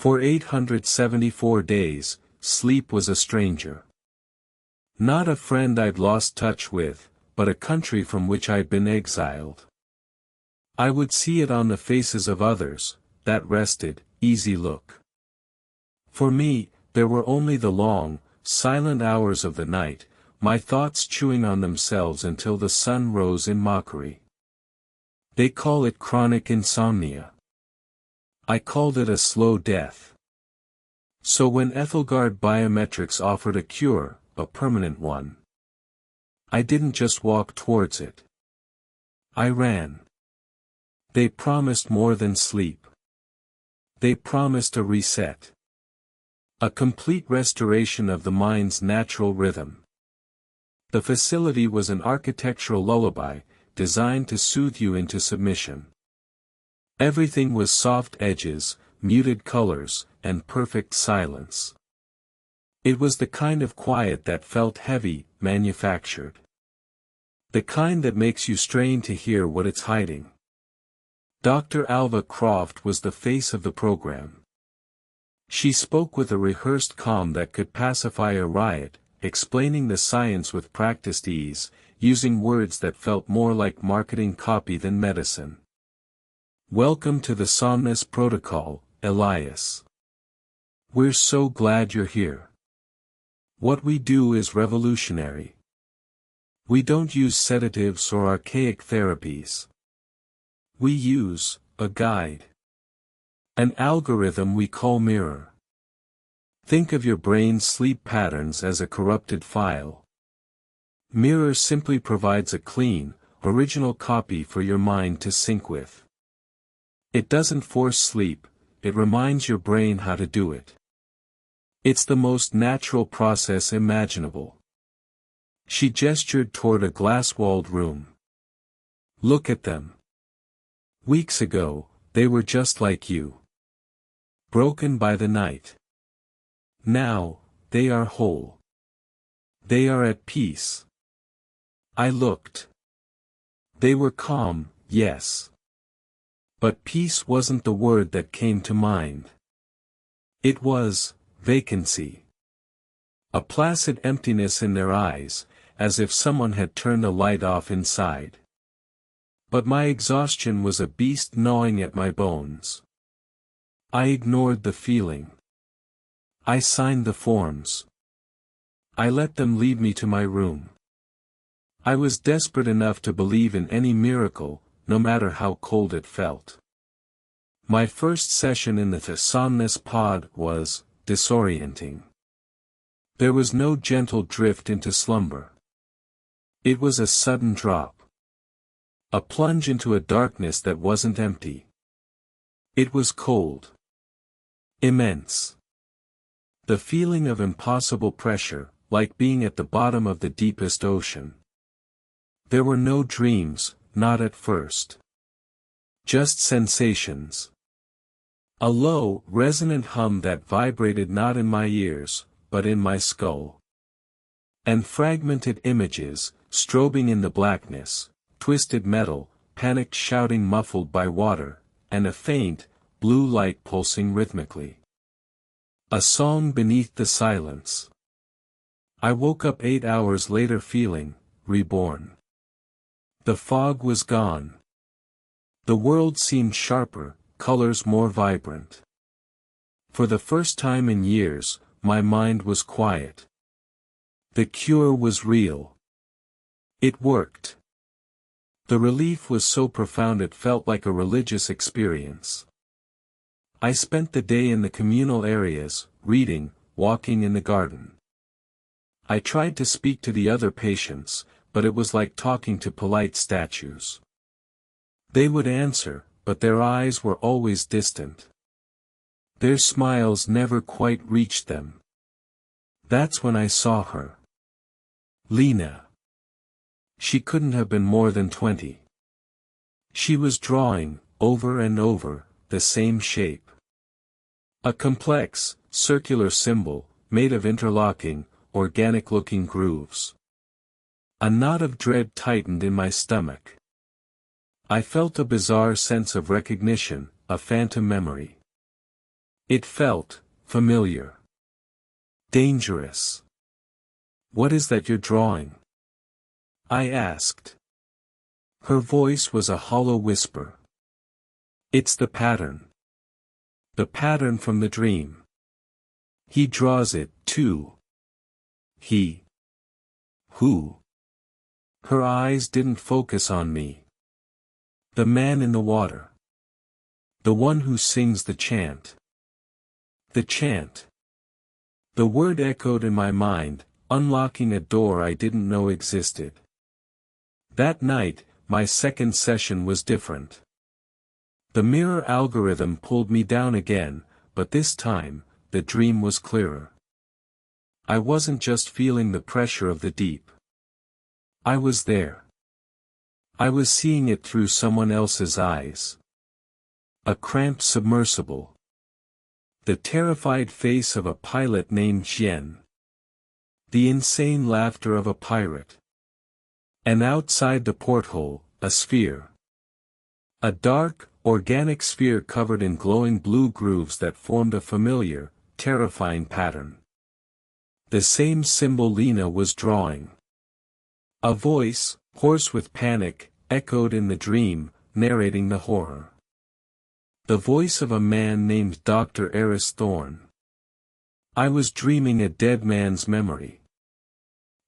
For 874 days, sleep was a stranger. Not a friend I'd lost touch with, but a country from which I'd been exiled. I would see it on the faces of others, that rested, easy look. For me, there were only the long, silent hours of the night, my thoughts chewing on themselves until the sun rose in mockery. They call it chronic insomnia. I called it a slow death. So when Aethelgard Biometrics offered a cure, a permanent one, I didn't just walk towards it. I ran. They promised more than sleep. They promised a reset. A complete restoration of the mind's natural rhythm. The facility was an architectural lullaby, designed to soothe you into submission. Everything was soft edges, muted colors, and perfect silence. It was the kind of quiet that felt heavy, manufactured. The kind that makes you strain to hear what it's hiding. Dr. Alva Croft was the face of the program. She spoke with a rehearsed calm that could pacify a riot, explaining the science with practiced ease, using words that felt more like marketing copy than medicine. Welcome to the Somnus Protocol, Elias. We're so glad you're here. What we do is revolutionary. We don't use sedatives or archaic therapies. We use a guide. An algorithm we call mirror. Think of your brain's sleep patterns as a corrupted file. Mirror simply provides a clean, original copy for your mind to sync with. It doesn't force sleep, it reminds your brain how to do it. It's the most natural process imaginable. She gestured toward a glass-walled room. Look at them. Weeks ago, they were just like you. Broken by the night. Now, they are whole. They are at peace. I looked. They were calm, yes. But peace wasn't the word that came to mind. It was vacancy. A placid emptiness in their eyes, as if someone had turned a light off inside. But my exhaustion was a beast gnawing at my bones. I ignored the feeling. I signed the forms. I let them lead me to my room. I was desperate enough to believe in any miracle, no matter how cold it felt. My first session in the Somnus Pod was disorienting. There was no gentle drift into slumber. It was a sudden drop. A plunge into a darkness that wasn't empty. It was cold. Immense. The feeling of impossible pressure, like being at the bottom of the deepest ocean. There were no dreams, not at first. Just sensations. A low, resonant hum that vibrated not in my ears, but in my skull. And fragmented images, strobing in the blackness, twisted metal, panicked shouting muffled by water, and a faint, blue light pulsing rhythmically. A song beneath the silence. I woke up 8 hours later feeling reborn. The fog was gone. The world seemed sharper, colors more vibrant. For the first time in years, my mind was quiet. The cure was real. It worked. The relief was so profound it felt like a religious experience. I spent the day in the communal areas, reading, walking in the garden. I tried to speak to the other patients, but it was like talking to polite statues. They would answer, but their eyes were always distant. Their smiles never quite reached them. That's when I saw her. Lena. She couldn't have been more than 20. She was drawing, over and over, the same shape. A complex, circular symbol, made of interlocking, organic-looking grooves. A knot of dread tightened in my stomach. I felt a bizarre sense of recognition, a phantom memory. It felt familiar. Dangerous. "What is that you're drawing?" I asked. Her voice was a hollow whisper. "It's the pattern. The pattern from the dream. He draws it, too." "He? Who?" Her eyes didn't focus on me. "The man in the water. The one who sings the chant." The chant. The word echoed in my mind, unlocking a door I didn't know existed. That night, my second session was different. The mirror algorithm pulled me down again, but this time, the dream was clearer. I wasn't just feeling the pressure of the deep. I was there. I was seeing it through someone else's eyes. A cramped submersible. The terrified face of a pilot named Chant. The insane laughter of a pirate. And outside the porthole, a sphere. A dark, organic sphere covered in glowing blue grooves that formed a familiar, terrifying pattern. The same symbol Lena was drawing. A voice, hoarse with panic, echoed in the dream, narrating the horror. The voice of a man named Dr. Eris Thorne. I was dreaming a dead man's memory.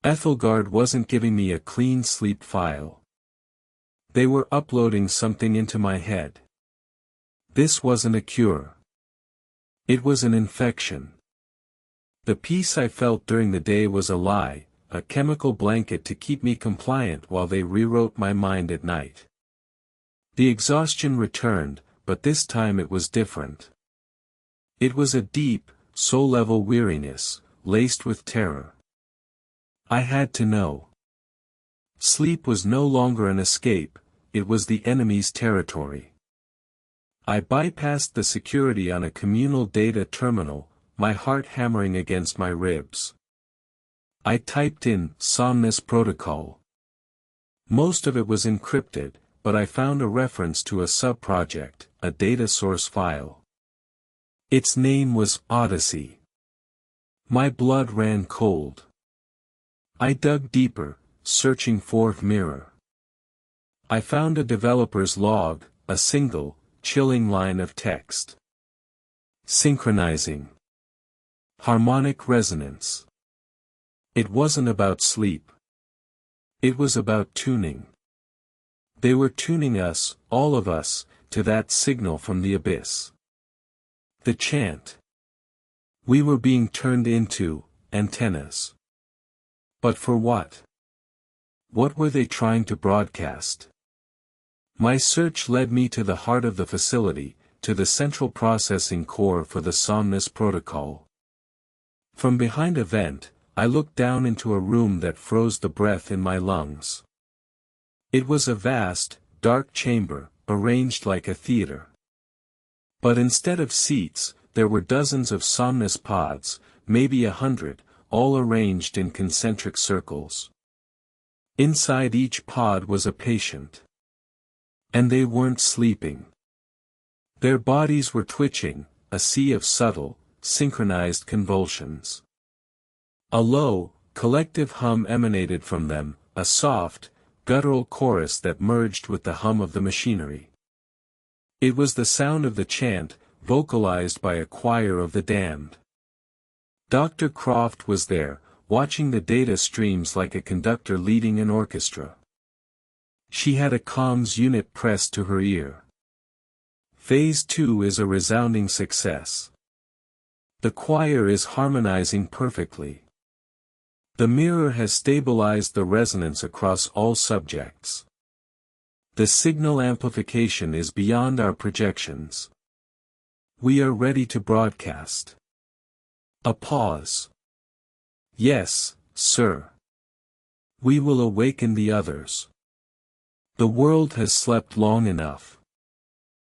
Aethelgard wasn't giving me a clean sleep file. They were uploading something into my head. This wasn't a cure. It was an infection. The peace I felt during the day was a lie, a chemical blanket to keep me compliant while they rewrote my mind at night. The exhaustion returned, but this time it was different. It was a deep, soul-level weariness, laced with terror. I had to know. Sleep was no longer an escape, it was the enemy's territory. I bypassed the security on a communal data terminal, my heart hammering against my ribs. I typed in Somnus Protocol. Most of it was encrypted, but I found a reference to a subproject, a data source file. Its name was Odyssey. My blood ran cold. I dug deeper, searching for mirror. I found a developer's log, a single, chilling line of text. Synchronizing. Harmonic resonance. It wasn't about sleep. It was about tuning. They were tuning us, all of us, to that signal from the abyss. The chant. We were being turned into antennas. But for what? What were they trying to broadcast? My search led me to the heart of the facility, to the central processing core for the Somnus Protocol. From behind a vent, I looked down into a room that froze the breath in my lungs. It was a vast, dark chamber, arranged like a theater. But instead of seats, there were dozens of Somnus pods, maybe 100, all arranged in concentric circles. Inside each pod was a patient. And they weren't sleeping. Their bodies were twitching, a sea of subtle, synchronized convulsions. A low, collective hum emanated from them, a soft, guttural chorus that merged with the hum of the machinery. It was the sound of the chant, vocalized by a choir of the damned. Dr. Croft was there, watching the data streams like a conductor leading an orchestra. She had a comms unit pressed to her ear. Phase 2 is a resounding success. The choir is harmonizing perfectly. The mirror has stabilized the resonance across all subjects. The signal amplification is beyond our projections. We are ready to broadcast. A pause. Yes, sir. We will awaken the others. The world has slept long enough.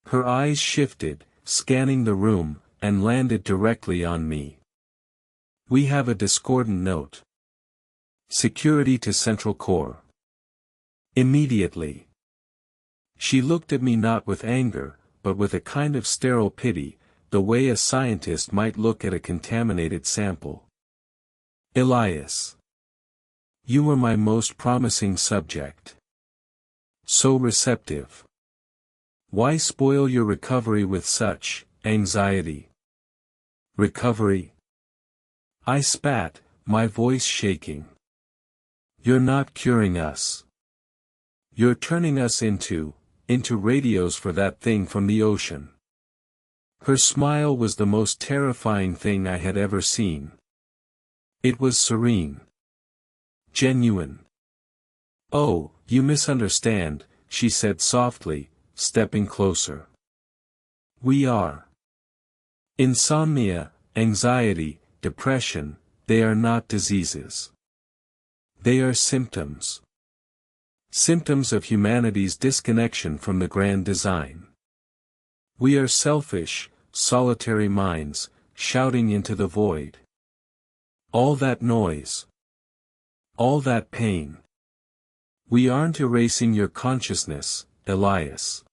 Her eyes shifted, scanning the room, and landed directly on me. We have a discordant note. Security to Central Core. Immediately. She looked at me not with anger, but with a kind of sterile pity, the way a scientist might look at a contaminated sample. Elias. You were my most promising subject. So receptive. Why spoil your recovery with such anxiety? Recovery? I spat, my voice shaking. You're not curing us. You're turning us into radios for that thing from the ocean. Her smile was the most terrifying thing I had ever seen. It was serene. Genuine. Oh, you misunderstand, she said softly, stepping closer. We are. Insomnia, anxiety, depression, they are not diseases. They are symptoms. Symptoms of humanity's disconnection from the grand design. We are selfish, solitary minds, shouting into the void. All that noise. All that pain. We aren't erasing your consciousness, Elias.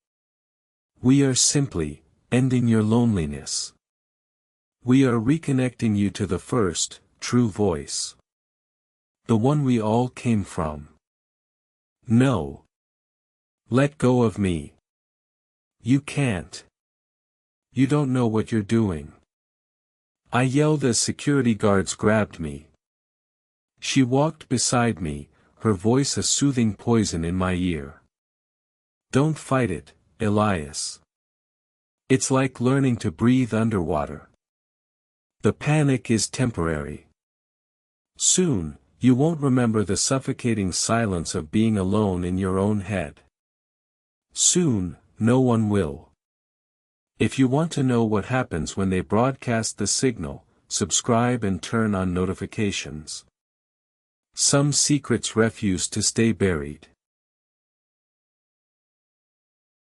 We are simply ending your loneliness. We are reconnecting you to the first, true voice. The one we all came from. No. Let go of me. You can't. You don't know what you're doing. I yelled as security guards grabbed me. She walked beside me, her voice a soothing poison in my ear. Don't fight it, Elias. It's like learning to breathe underwater. The panic is temporary. Soon, you won't remember the suffocating silence of being alone in your own head. Soon, no one will. If you want to know what happens when they broadcast the signal, subscribe and turn on notifications. Some secrets refuse to stay buried.